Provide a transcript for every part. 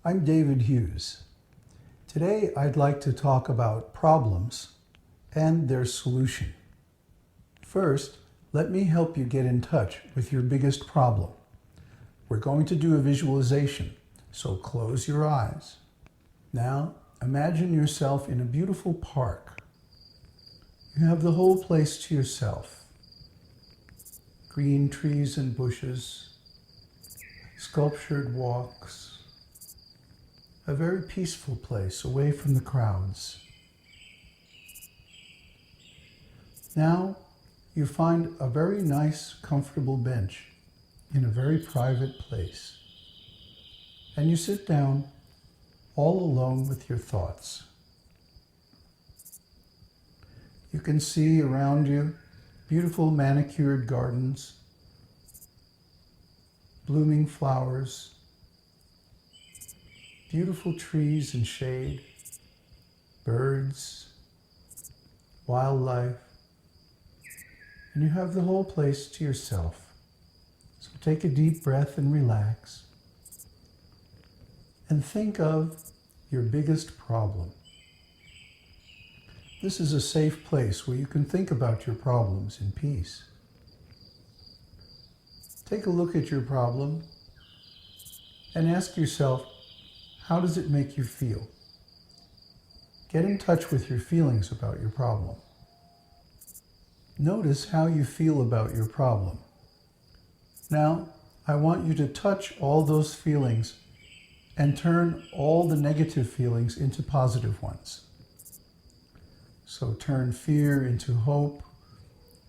I'm David Hughes. Today I'd like to talk about problems and their solution. First, let me help you get in touch with your biggest problem. We're going to do a visualization, so close your eyes. Now, imagine yourself in a beautiful park. You have the whole place to yourself. Green trees and bushes, sculptured walks, a very peaceful place away from the crowds. Now you find a very nice, comfortable bench in a very private place, and you sit down all alone with your thoughts. You can see around you beautiful manicured gardens, blooming flowers, beautiful trees and shade, birds, wildlife, and you have the whole place to yourself. So take a deep breath and relax, and think of your biggest problem. This is a safe place where you can think about your problems in peace. Take a look at your problem and ask yourself, how does it make you feel? Get in touch with your feelings about your problem. Notice how you feel about your problem. Now, I want you to touch all those feelings and turn all the negative feelings into positive ones. So turn fear into hope,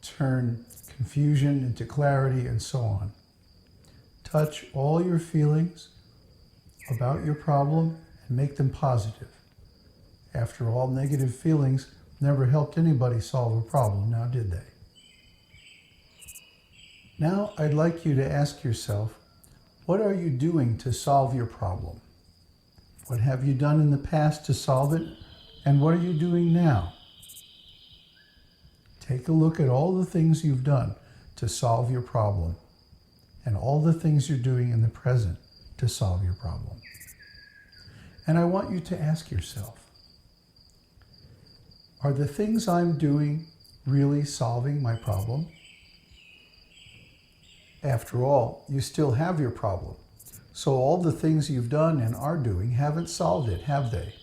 turn confusion into clarity, and so on. Touch all your feelings about your problem and make them positive. After all, negative feelings never helped anybody solve a problem, now did they? Now I'd like you to ask yourself, what are you doing to solve your problem? What have you done in the past to solve it, and what are you doing now? Take a look at all the things you've done to solve your problem, and all the things you're doing in the present to solve your problem. And I want you to ask yourself, are the things I'm doing really solving my problem? After all, you still have your problem. So all the things you've done and are doing haven't solved it, have they?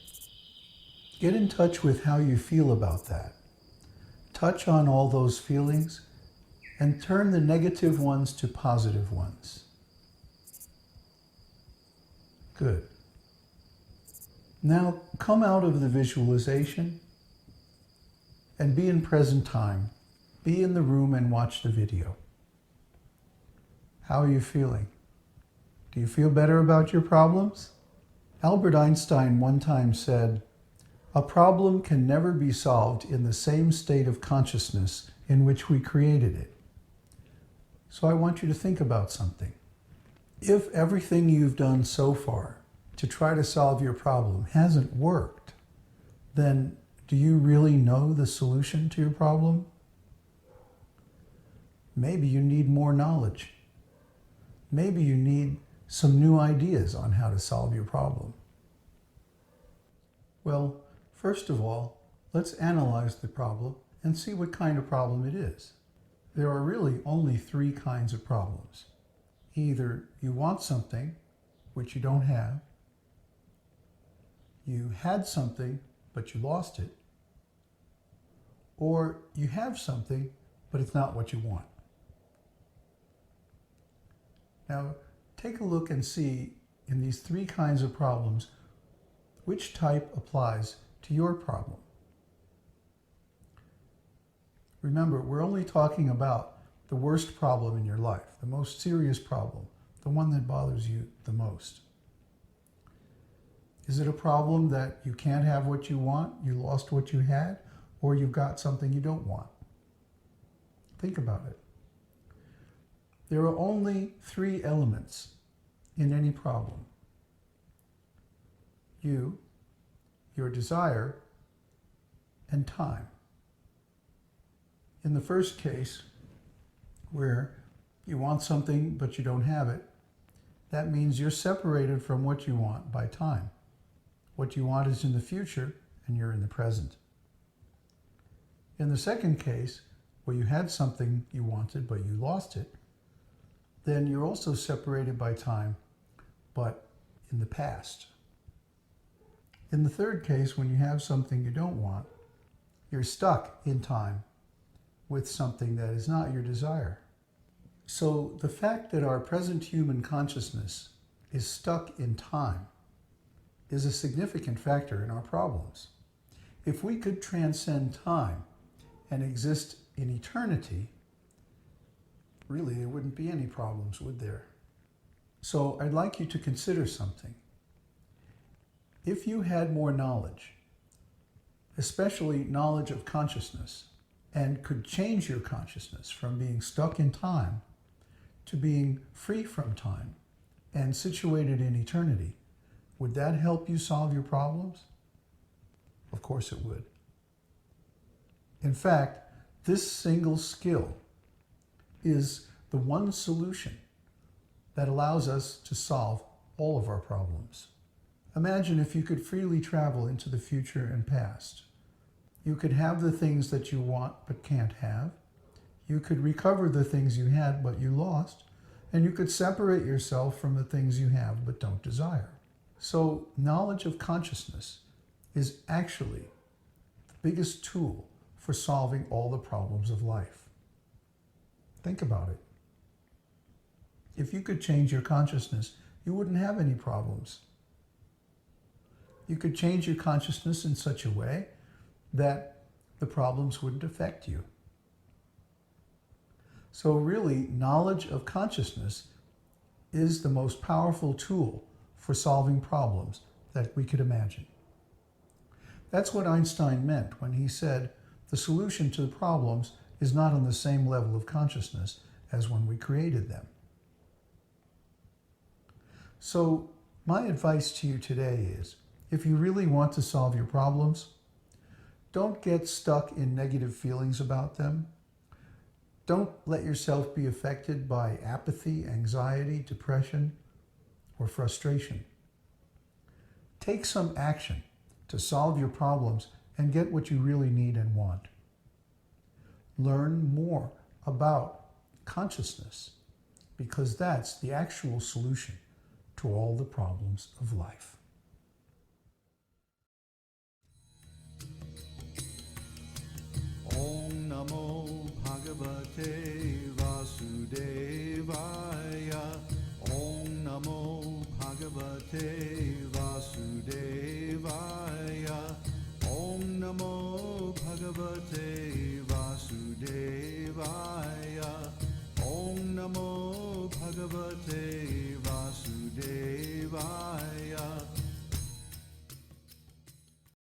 Get in touch with how you feel about that. Touch on all those feelings and turn the negative ones to positive ones. Good. Now come out of the visualization and be in present time. Be in the room and watch the video. How are you feeling? Do you feel better about your problems? Albert Einstein one time said, "A problem can never be solved in the same state of consciousness in which we created it." So I want you to think about something. If everything you've done so far to try to solve your problem hasn't worked, then do you really know the solution to your problem? Maybe you need more knowledge. Maybe you need some new ideas on how to solve your problem. Well, first of all, let's analyze the problem and see what kind of problem it is. There are really only three kinds of problems. Either you want something which you don't have, you had something but you lost it, or you have something but it's not what you want. Now, take a look and see in these three kinds of problems which type applies to your problem. Remember, we're only talking about the worst problem in your life, the most serious problem, the one that bothers you the most. Is it a problem that you can't have what you want, you lost what you had, or you've got something you don't want? Think about it. There are only three elements in any problem: you, your desire, and time. In the first case, where you want something but you don't have it, That means you're separated from what you want by time. What you want is in the future, and you're in the present. In the second case, where you had something you wanted but you lost it, then you're also separated by time, but in the past. In the third case, when you have something you don't want, you're stuck in time with something that is not your desire. So the fact that our present human consciousness is stuck in time is a significant factor in our problems. If we could transcend time and exist in eternity, really there wouldn't be any problems, would there? So I'd like you to consider something. If you had more knowledge, especially knowledge of consciousness, and could change your consciousness from being stuck in time to being free from time and situated in eternity, would that help you solve your problems? Of course it would. In fact, this single skill is the one solution that allows us to solve all of our problems. Imagine if you could freely travel into the future and past. You could have the things that you want but can't have. You could recover the things you had but you lost. And you could separate yourself from the things you have but don't desire. So knowledge of consciousness is actually the biggest tool for solving all the problems of life. Think about it. If you could change your consciousness, you wouldn't have any problems. You could change your consciousness in such a way that the problems wouldn't affect you. So really, knowledge of consciousness is the most powerful tool for solving problems that we could imagine. That's what Einstein meant when he said the solution to the problems is not on the same level of consciousness as when we created them. So my advice to you today is, if you really want to solve your problems, don't get stuck in negative feelings about them. Don't let yourself be affected by apathy, anxiety, depression, or frustration. Take some action to solve your problems and get what you really need and want. Learn more about consciousness, because that's the actual solution to all the problems of life. Om Namo Bhagavate Vasudevaya. Om Namo Bhagavate Vasudevaya. Om Namo Bhagavate Vasudevaya. Om Namo Bhagavate Vasudevaya.